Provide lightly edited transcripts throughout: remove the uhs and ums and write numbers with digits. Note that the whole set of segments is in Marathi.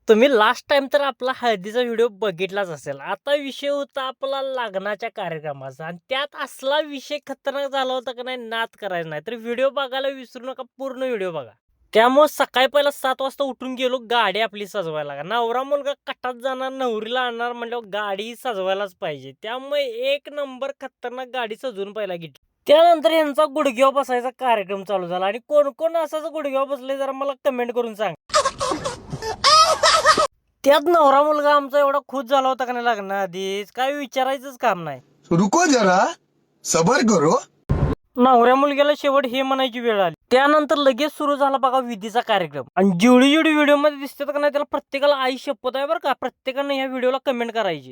तुम्ही लास्ट टाइम तर आपला हळदीचा व्हिडिओ बघितलाच असेल. आता विषय होता आपला लग्नाच्या कार्यक्रमाचा आणि त्यात असला विषय खतरनाक झाला होता की नाही नाद करायचा नाही. तर व्हिडिओ बघायला विसरू नका, पूर्ण व्हिडिओ बघा. त्यामुळे सकाळी पहिला 7 वाजता उठून गेलो गाडी आपली सजवायला. नवरा मुलगा कटात जाणार, नवरीला आणणार म्हटल्यावर गाडी सजवायलाच पाहिजे. त्यामुळे एक नंबर खतरनाक गाडी सजवून पहिला घेतली. त्यानंतर यांचा गुडघ्यावर बसायचा कार्यक्रम चालू झाला आणि कोण-कोण असाच गुडघ्यावर बसले जरा मला कमेंट करून सांगा. त्यात नवरा मुलगा आमचा एवढा खुश झाला होता का नाही लग्नाआधीच, काय विचारायचंच काम नाही. रुको जरा सबर करो. नवऱ्या मुलग्याला शेवट हे म्हणायची वेळ आली. त्यानंतर लगेच सुरू झाला बघा विधीचा कार्यक्रम. आणि जेवढी जेवढी व्हिडिओ मध्ये दिसतात का नाही त्याला प्रत्येकाला आई शपथ आहे बरं का. प्रत्येकाने ह्या व्हिडिओला कमेंट करायची.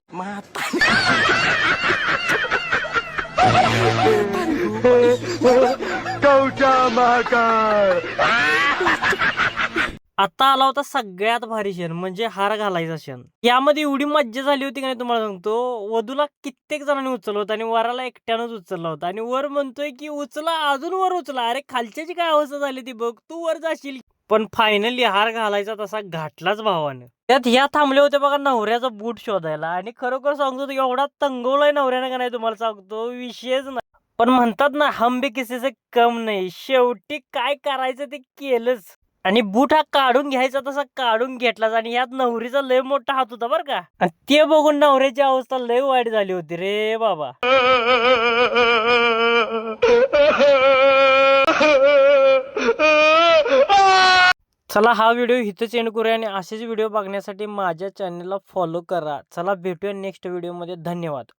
आता आला होता सगळ्यात भारी क्षण म्हणजे हार घालायचा क्षण. यामध्ये एवढी मज्जा झाली होती की नाही तुम्हाला सांगतो. वधूला कित्येक जणांनी उचललं होतं आणि वराला एकट्यानंच उचलला होता आणि वर म्हणतोय की उचला, अजून वर उचला. अरे खालच्याची काय अवस्था झाली ती बघ, तू वर जाशील. पण फायनली हार घालायचा तसा घातलाच भावानं. त्यात ह्या थांबले होते बघा नवऱ्याचा बूट शोधायला आणि खरोखर सांगतो एवढा तंगवलाय नवऱ्यानं का नाही तुम्हाला सांगतो विषयच नाही. पण म्हणतात ना हम भी किसी से कम नाही. शेवटी काय करायचं ते केलंच. आणि बूट हा काढून घ्यायचा तसा काढून घेतलाच आणि यात नवरीचा लय मोठा हात होता बरं का. आणि ते बघून नवऱ्याची अवस्था लय वाईट झाली होती रे बाबा. चला हा व्हिडिओ इथंच एंड करूया आणि असेच व्हिडिओ बघण्यासाठी माझ्या चॅनलला फॉलो करा. चला भेटूया नेक्स्ट व्हिडिओमध्ये. धन्यवाद.